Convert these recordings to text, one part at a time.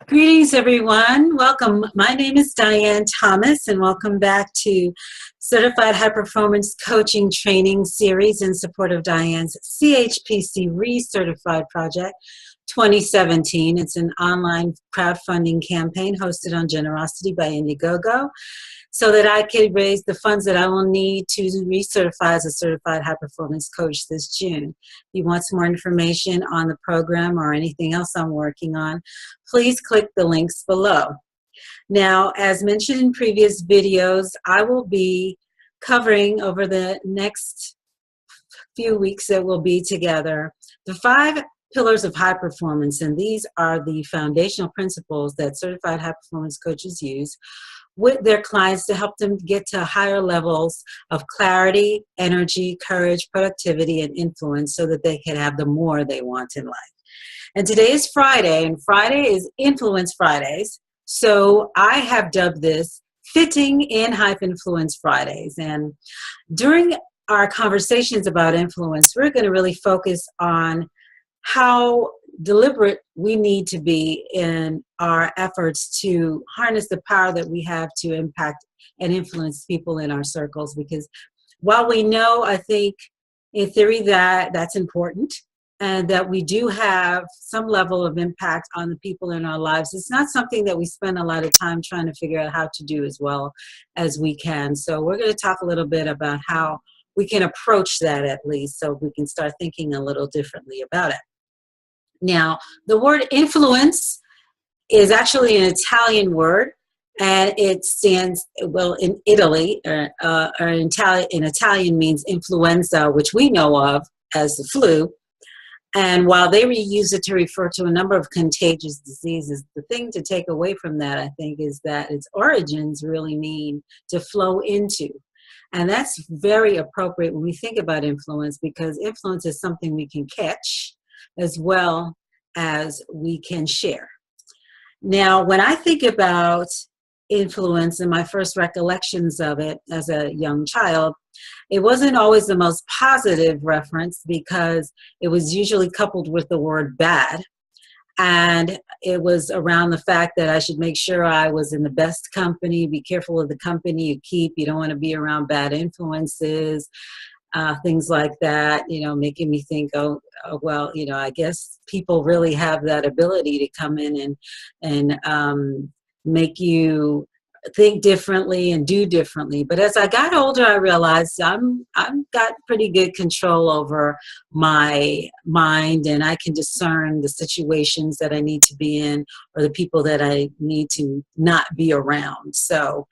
Greetings, everyone. Welcome. My name is Dianne Thomas, and welcome back to Certified High Performance Coaching Training Series in support of Dianne's CHPC Recertified Project 2017. It's an online crowdfunding campaign hosted on Generosity by Indiegogo, so that I could raise the funds that I will need to recertify as a certified high performance coach this June. If you want some more information on the program or anything else I'm working on, please click the links below. Now, as mentioned in previous videos, I will be covering over the next few weeks that we'll be together the 5 pillars of high performance, and these are the foundational principles that certified high performance coaches use with their clients to help them get to higher levels of clarity, energy, courage, productivity, and influence so that they can have the more they want in life. And today is Friday, and Friday is Influence Fridays. So I have dubbed this Fitting in High Influence Fridays. And during our conversations about influence, we're going to really focus on how deliberate we need to be in our efforts to harness the power that we have to impact and influence people in our circles. Because while we know, I think in theory that that's important and that we do have some level of impact on the people in our lives, it's not something that we spend a lot of time trying to figure out how to do as well as we can. So we're going to talk a little bit about how we can approach that, at least, so we can start thinking a little differently about it. Now, the word influence is actually an Italian word, and it stands, well, in Italy, or in Italian means influenza, which we know of as the flu. And while they use it to refer to a number of contagious diseases, the thing to take away from that, I think, is that its origins really mean to flow into. And that's very appropriate when we think about influence, because influence is something we can catch as well as we can share. Now, when I think about influence and my first recollections of it as a young child, it wasn't always the most positive reference, because it was usually coupled with the word bad. And it was around the fact that I should make sure I was in the best company, be careful of the company you keep. You don't want to be around bad influences. Things like that, making me think, well, I guess people really have that ability to come in and make you think differently and do differently. But as I got older, I realized I've got pretty good control over my mind, and I can discern the situations that I need to be in or the people that I need to not be around. So,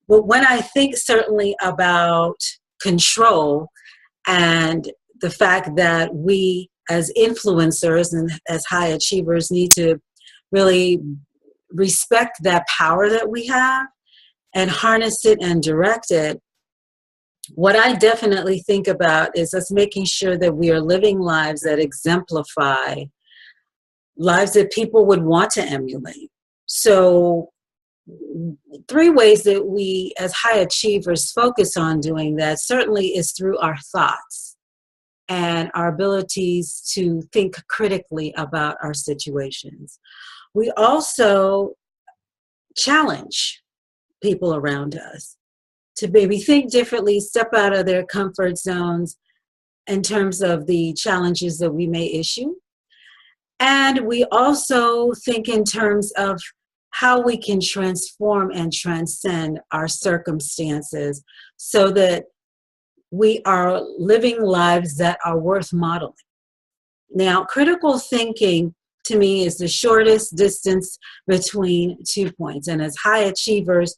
but when I think certainly about control and the fact that we as influencers and as high achievers need to really respect that power that we have and harness it and direct it, what I definitely think about is us making sure that we are living lives that exemplify lives that people would want to emulate. So 3 ways that we as high achievers focus on doing that certainly is through our thoughts and our abilities to think critically about our situations. We also challenge people around us to maybe think differently, step out of their comfort zones in terms of the challenges that we may issue. And we also think in terms of how we can transform and transcend our circumstances so that we are living lives that are worth modeling. Now, critical thinking to me is the shortest distance between 2 points. And as high achievers,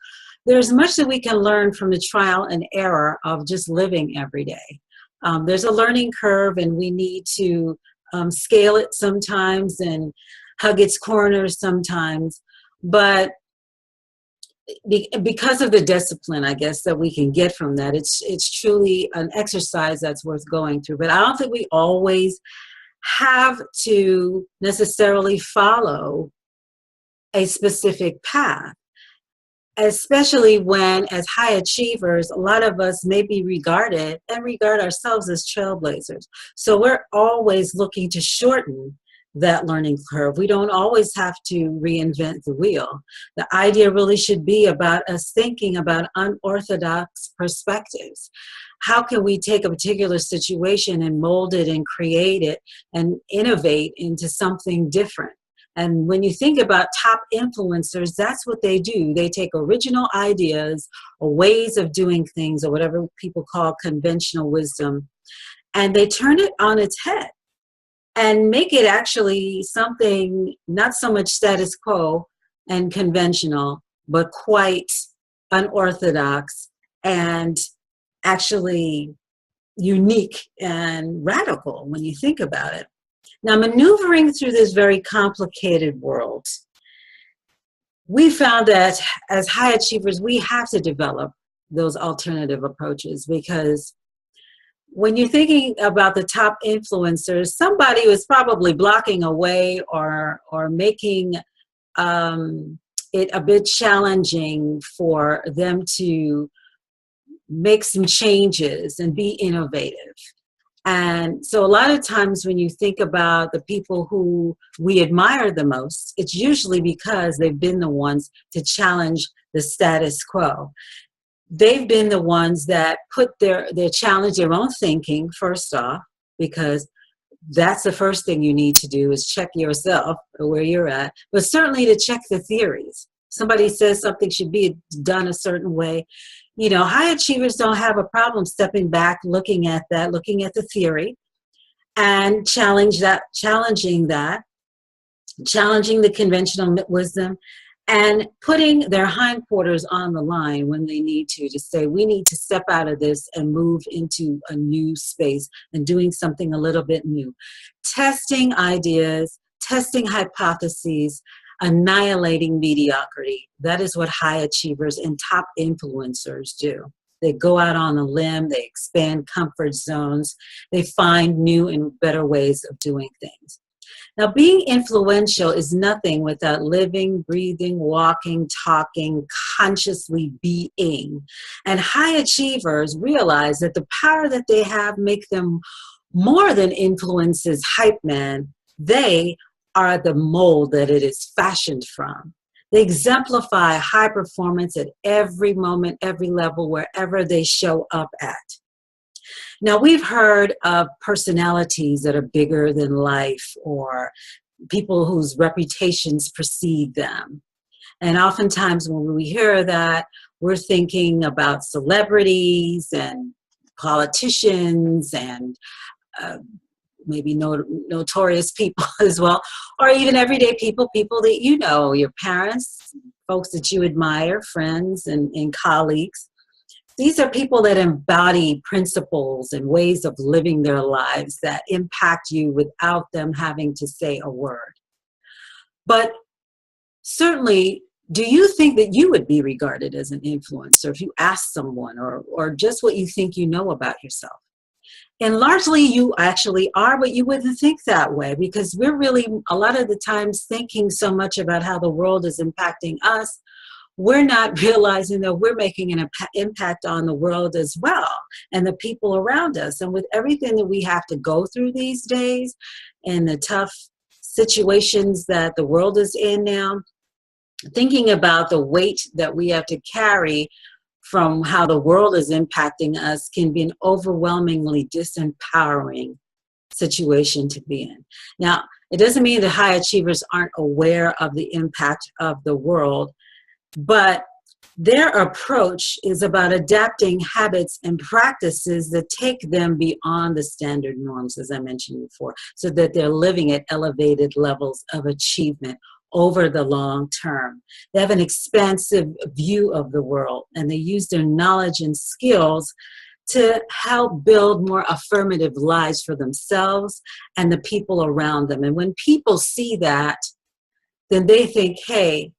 there's much that we can learn from the trial and error of just living every day. There's a learning curve, and we need to scale it sometimes and hug its corners sometimes. But because of the discipline, I guess, that we can get from that, it's truly an exercise that's worth going through. But I don't think we always have to necessarily follow a specific path, especially when, as high achievers, a lot of us may be regarded and regard ourselves as trailblazers. So we're always looking to shorten that learning curve. We don't always have to reinvent the wheel. The idea really should be about us thinking about unorthodox perspectives. How can we take a particular situation and mold it and create it and innovate into something different? And when you think about top influencers, that's what they do. They take original ideas or ways of doing things or whatever people call conventional wisdom, and they turn it on its head and make it actually something not so much status quo and conventional, but quite unorthodox and actually unique and radical when you think about it. Now, maneuvering through this very complicated world, we found that as high achievers, we have to develop those alternative approaches, because when you're thinking about the top influencers, somebody was probably blocking a way or making it a bit challenging for them to make some changes and be innovative. And so a lot of times when you think about the people who we admire the most, it's usually because they've been the ones to challenge the status quo. They've been the ones that put their challenge their own thinking first off, because that's the first thing you need to do is check yourself or where you're at, but certainly to check the theories. Somebody says something should be done a certain way. You know, high achievers don't have a problem stepping back, looking at that, looking at the theory, and challenging the conventional wisdom, and putting their hindquarters on the line when they need to say, we need to step out of this and move into a new space and doing something a little bit new. Testing ideas, testing hypotheses, annihilating mediocrity. That is what high achievers and top influencers do. They go out on a limb, they expand comfort zones, they find new and better ways of doing things. Now, being influential is nothing without living, breathing, walking, talking, consciously being. And high achievers realize that the power that they have make them more than influence's hype man. They are the mold that it is fashioned from. They exemplify high performance at every moment, every level, wherever they show up at. Now, we've heard of personalities that are bigger than life, or people whose reputations precede them. And oftentimes when we hear that, we're thinking about celebrities and politicians and maybe notorious people as well, or even everyday people that you know, your parents, folks that you admire, friends and colleagues. These are people that embody principles and ways of living their lives that impact you without them having to say a word. But certainly, do you think that you would be regarded as an influencer if you asked someone, or just what you think you know about yourself? And largely you actually are, but you wouldn't think that way, because we're really a lot of the times thinking so much about how the world is impacting us. We're not realizing that we're making an impact on the world as well and the people around us. And with everything that we have to go through these days and the tough situations that the world is in now, thinking about the weight that we have to carry from how the world is impacting us can be an overwhelmingly disempowering situation to be in. Now, it doesn't mean that high achievers aren't aware of the impact of the world, but their approach is about adapting habits and practices that take them beyond the standard norms, as I mentioned before, so that they're living at elevated levels of achievement over the long term. They have an expansive view of the world, and they use their knowledge and skills to help build more affirmative lives for themselves and the people around them. And when people see that, then they think, hey,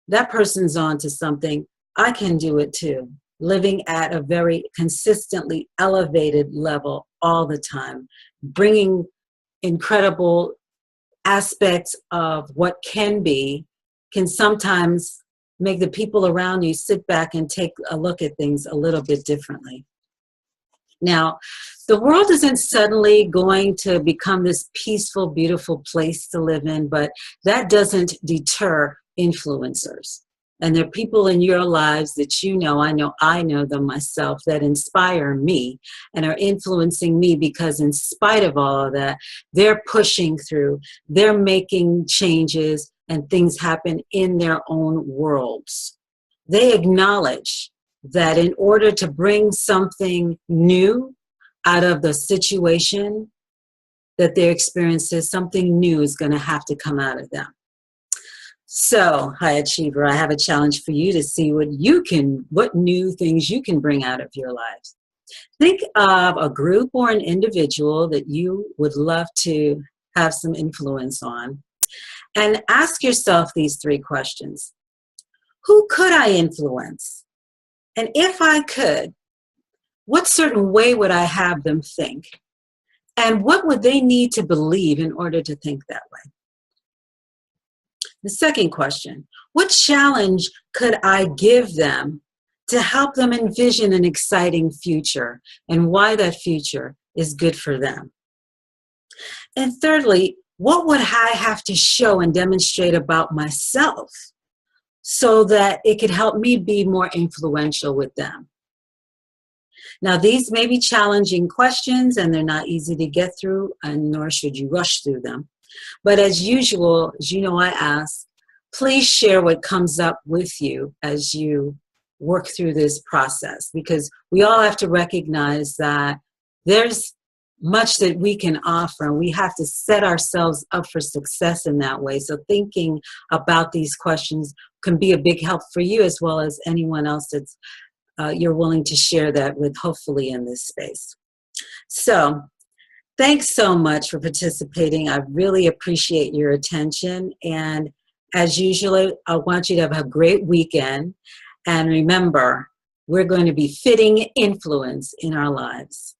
that person's on to something. I can do it too. Living at a very consistently elevated level all the time, bringing incredible aspects of what can be, can sometimes make the people around you sit back and take a look at things a little bit differently. Now, the world isn't suddenly going to become this peaceful, beautiful place to live in, but that doesn't deter influencers. And there are people in your lives that I know them myself, that inspire me and are influencing me because in spite of all of that, they're pushing through, they're making changes, and things happen in their own worlds. They acknowledge that in order to bring something new out of the situation that they're experiencing, something new is going to have to come out of them. So, high achiever, I have a challenge for you to see what new things you can bring out of your lives. Think of a group or an individual that you would love to have some influence on, and ask yourself these 3 questions. Who could I influence? And if I could, what certain way would I have them think? And what would they need to believe in order to think that way? The second question, what challenge could I give them to help them envision an exciting future and why that future is good for them? And thirdly, what would I have to show and demonstrate about myself so that it could help me be more influential with them? Now, these may be challenging questions and they're not easy to get through, and nor should you rush through them. But as usual, as you know, I ask, please share what comes up with you as you work through this process, because we all have to recognize that there's much that we can offer, and we have to set ourselves up for success in that way. So thinking about these questions can be a big help for you as well as anyone else that's you're willing to share that with, hopefully, in this space. So thanks so much for participating. I really appreciate your attention. And as usual, I want you to have a great weekend. And remember, we're going to be fitting influence in our lives.